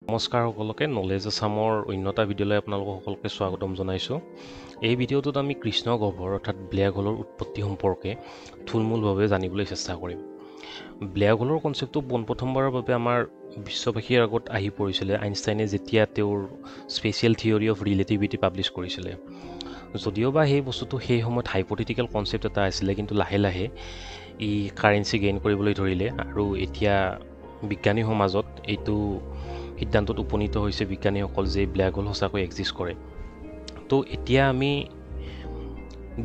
নমস্কাৰ সকলোকে নলেজ আছামৰ অন্যতা ভিডিঅ'লৈ আপোনালোকক সকলোকে স্বাগতম জনাইছোঁ। এই ভিডিঅ'টোত আমি কৃষ্ণ গহ্বৰ অৰ্থাৎ ব্লেক হোলৰ উৎপত্তি সম্পৰ্কে থুলমূলভাৱে জানিবলৈ চেষ্টা কৰিম। ব্লেক হোলৰ কনচেপ্টটো পোনপ্ৰথমবাৰৰ বাবে আমাৰ বিশ্ববাসীৰ আগত আহি পৰিছিলে আইনষ্টাইনে যেতিয়া তেওঁৰ special theory of relativity publish কৰিছিলে। যদিওবা সেই বস্তুটো সেই সময়ত হাইপথেটিকেল কনচেপ্ট এটা আছিলে, কিন্তু লাহে লাহে ই কাৰেঞ্চি গেইন কৰিবলৈ ধৰিলে আৰু এতিয়া বিজ্ঞানী সমাজত এইটো সিদ্ধান্তত উপনীত হৈছে বিজ্ঞানীসকল যে ব্লেক হোল সঁচাকৈ এক্সিষ্ট কৰে। তো এতিয়া আমি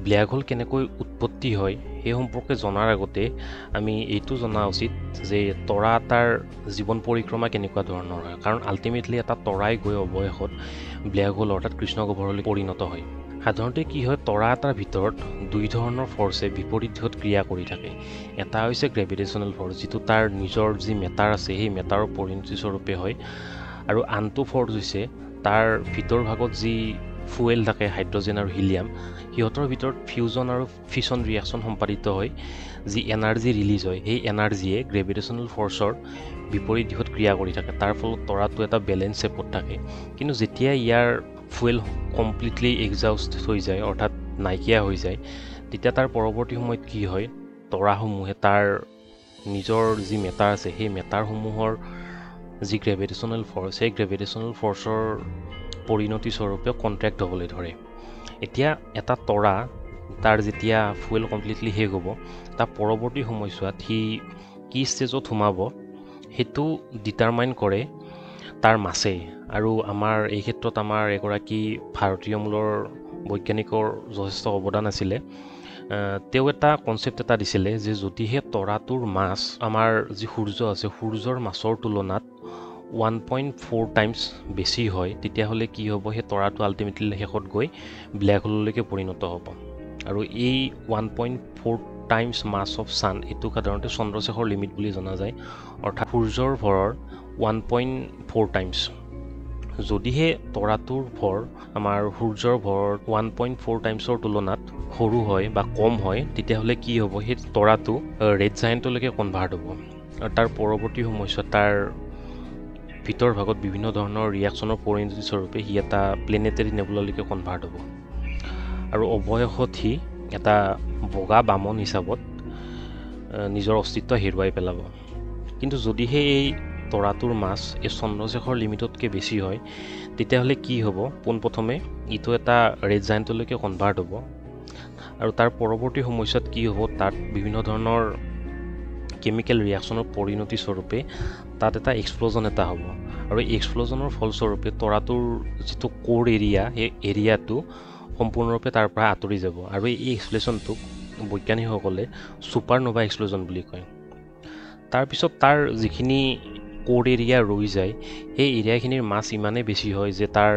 ব্লেক হোল কেনেকৈ উৎপত্তি হয় সেই সম্পৰ্কে জনাৰ আগতে আমি এইটো জনা উচিত যে তৰা এটাৰ জীৱন পৰিক্ৰমা কেনেকুৱা ধৰণৰ হয়, কাৰণ আল্টিমেটলি এটা তৰাই গৈ অৱশেষত ব্লেক হোল অৰ্থাৎ কৃষ্ণ গহ্বৰলৈ পৰিণত হয়। সাধাৰণতে কি হয়, তৰা এটাৰ ভিতৰত দুই ধৰণৰ ফৰ্চে বিপৰীত দিশত ক্ৰিয়া কৰি থাকে। এটা হৈছে গ্ৰেভিটেশ্যনেল ফৰ্চ, যিটো তাৰ নিজৰ যি মেটাৰ আছে সেই মেটাৰৰ পৰিণতি স্বৰূপে হয়, আৰু আনটো ফৰ্চ হৈছে তাৰ ভিতৰ ভাগত যি ফুৱেল থাকে হাইড্ৰজেন আৰু হিলিয়াম, সিহঁতৰ ভিতৰত ফিউজন আৰু ফিছন ৰিয়েকশ্যন সম্পাদিত হয়। যি এনাৰ্জি ৰিলিজ হয় সেই এনাৰ্জিয়ে গ্ৰেভিটেশ্যনেল ফৰ্চৰ বিপৰীত দিশত ক্ৰিয়া কৰি থাকে। তাৰ ফলত তৰাটো এটা বেলেঞ্চ শেপত থাকে। কিন্তু যেতিয়া ইয়াৰ ফুৱেল কমপ্লিটলি এক্সহাউষ্ট হৈ যায় অৰ্থাৎ নাইকিয়া হৈ যায়, তেতিয়া তাৰ পৰৱৰ্তী সময়ত কি হয়, তৰাসমূহে তাৰ নিজৰ যি মেটাৰ আছে সেই মেটাৰসমূহৰ যি গ্ৰেভিটেশ্যনেল ফৰ্চ সেই গ্ৰেভিটেশ্যনেল ফৰ্চৰ পৰিণতি স্বৰূপে কণ্ট্ৰেক্ট হ'বলৈ ধৰে। এতিয়া এটা তৰা তাৰ যেতিয়া ফুৱেল কমপ্লিটলি শেষ হ'ব, তাৰ পৰৱৰ্তী সময়ছোৱাত সি কি ষ্টেজত সোমাব সেইটো ডিটাৰমাইন কৰে তাৰ মাছে। আৰু আমাৰ এই ক্ষেত্ৰত আমাৰ এগৰাকী ভাৰতীয় মূলৰ বৈজ্ঞানিকৰ যথেষ্ট অৱদান আছিলে। তেওঁ এটা কনচেপ্ট এটা দিছিলে যে যদিহে তৰাটোৰ মাছ আমাৰ যি সূৰ্য আছে সূৰ্যৰ মাছৰ তুলনাত 1.4 টাইমছ বেছি হয়, তেতিয়াহ'লে কি হ'ব, সেই তৰাটো আল্টিমেটলি শেষত গৈ ব্লেক হোললৈকে পৰিণত হ'ব। আৰু এই 1.4 টাইমছ মাছ অফ ছান এইটোক সাধাৰণতে চন্দ্ৰশেখৰ লিমিট বুলি জনা যায়, অৰ্থাৎ সূৰ্যৰ ভৰৰ 1.4 টাইমছ। যদিহে তৰাটোৰ ভৰ আমাৰ সূৰ্যৰ ভৰৰ 1.4 টাইমছৰ তুলনাত সৰু হয় বা কম হয়, তেতিয়াহ'লে কি হ'ব, সেই তৰাটো ৰেড জায়েণ্টলৈকে কনভাৰ্ট হ'ব। আৰু তাৰ পৰৱৰ্তী সময়ছোৱাত তাৰ ভিতৰ ভাগত বিভিন্ন ধৰণৰ ৰিয়েকশ্যনৰ পৰিণতি স্বৰূপে সি এটা প্লেনেটেৰী নেবুলালৈকে কনভাৰ্ট হ'ব, আৰু অৱশেষত সি এটা বগা বামন হিচাপত নিজৰ অস্তিত্ব হেৰুৱাই পেলাব। কিন্তু যদিহে এই তৰাটোৰ মাছ এই চন্দ্ৰশেখৰ লিমিটতকৈ বেছি হয়, তেতিয়াহ'লে কি হ'ব, পোনপ্ৰথমে ইটো এটা ৰেড জায়েণ্টলৈকে কনভাৰ্ট হ'ব, আৰু তাৰ পৰৱৰ্তী সময়ছোৱাত কি হ'ব, তাত বিভিন্ন ধৰণৰ কেমিকেল ৰিয়েকশ্যনৰ পৰিণতি স্বৰূপে তাত এটা এক্সপ্ল'জন এটা হ'ব, আৰু এই এক্সপ্ল'জনৰ ফলস্বৰূপে তৰাটোৰ যিটো ক'ৰ এৰিয়া সেই এৰিয়াটো সম্পূৰ্ণৰূপে তাৰ পৰা আঁতৰি যাব, আৰু এই এক্সপ্ল'জনটোক বৈজ্ঞানিকসকলে ছুপাৰন'ভা এক্সপ্ল'জন বুলি কয়। তাৰপিছত তাৰ যিখিনি ক'ৰ এৰিয়া ৰৈ যায় সেই এৰিয়াখিনিৰ মাছ ইমানেই বেছি হয় যে তাৰ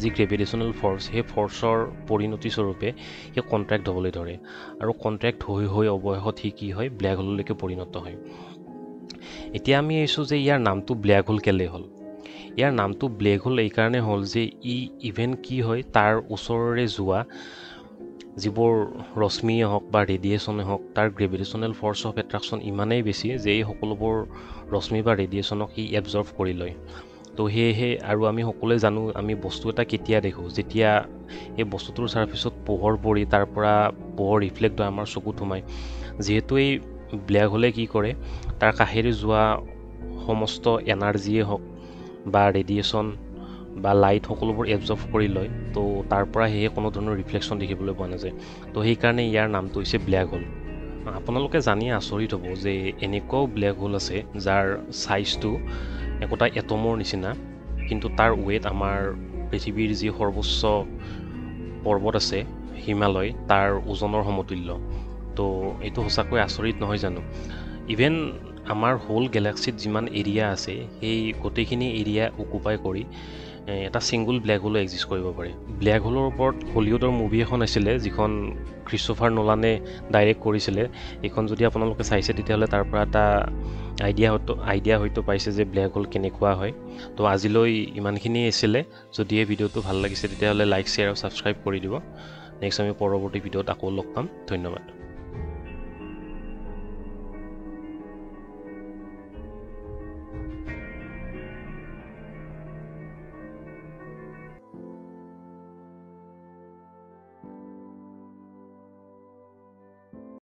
যি গ্ৰেভিটেশ্যনেল ফৰ্চ সেই ফৰ্চৰ পৰিণতি স্বৰূপে সেই কণ্ট্ৰেক্ট হ'বলৈ ধৰে, আৰু কণ্ট্ৰেক্ট হৈ অৱশেষত সি কি হয়, ব্লেক হোললৈকে পৰিণত হয়। এতিয়া আমি আহিছোঁ যে ইয়াৰ নামটো ব্লেক হোল কেলৈ হ'ল। ইয়াৰ নামটো ব্লেক হোল এইকাৰণে হ'ল যে ইভেন কি হয়, তাৰ ওচৰৰে যোৱা যিবোৰ ৰশ্মিয়ে হওক বা ৰেডিয়েশ্যনে হওক, তাৰ গ্ৰেভিটেশ্যনেল ফৰ্চ অফ এট্ৰাকশ্যন ইমানেই বেছি যে এই সকলোবোৰ ৰশ্মি বা ৰেডিয়েশ্যনক ই এবজৰ্ভ কৰি লয়। তো সেয়েহে, আৰু আমি সকলোৱে জানো আমি বস্তু এটা কেতিয়া দেখোঁ, যেতিয়া এই বস্তুটোৰ ছাৰ্ফেচত পোহৰ পৰি তাৰ পৰা পোহৰ ৰিফ্লেক্ট হয় আমাৰ চকুত সোমায়। যিহেতু এই ব্লেক হোলে কি কৰে, তাৰ কাষেৰে যোৱা সমস্ত এনাৰ্জিয়ে হওক বা ৰেডিয়েশ্যন বা লাইট সকলোবোৰ এবজৰ্ভ কৰি লয়, তো তাৰ পৰা সেয়ে কোনো ধৰণৰ ৰিফ্লেকশ্যন দেখিবলৈ পোৱা নাযায়। তো সেইকাৰণে ইয়াৰ নামটো হৈছে ব্লেক হোল। আপোনালোকে জানি আচৰিত হ'ব যে এনেকুৱাও ব্লেক হোল আছে যাৰ ছাইজটো একোটা এটমৰ নিচিনা, কিন্তু তাৰ ৱেইট আমাৰ পৃথিৱীৰ যি সৰ্বোচ্চ পৰ্বত আছে হিমালয় তাৰ ওজনৰ সমতুল্য। তো এইটো সঁচাকৈ আচৰিত নহয় জানো। ইভেন আমাৰ হোল গেলেক্সিত যিমান এৰিয়া আছে সেই গোটেইখিনি এৰিয়া অকুপাই কৰি এটা ছিংগুল ব্লেক হোলো এক্সিষ্ট কৰিব পাৰে। ব্লেক হোলৰ ওপৰত হলিউডৰ মুভি এখন আছিলে যিখন ক্ৰিষ্টফাৰ নোলানে ডাইৰেক্ট কৰিছিলে। এইখন যদি আপোনালোকে চাইছে তেতিয়াহ'লে তাৰ পৰা এটা আইডিয়া হয়তো পাইছে যে ব্লেক হোল কেনেকুৱা হয়। তো আজিলৈ ইমানখিনিয়ে আছিলে। যদি এই ভিডিঅ'টো ভাল লাগিছে তেতিয়াহ'লে লাইক, শ্বেয়াৰ আৰু ছাবস্ক্ৰাইব কৰি দিব। নেক্সট আমি পৰৱৰ্তী ভিডিঅ'ত আকৌ লগ পাম। ধন্যবাদ।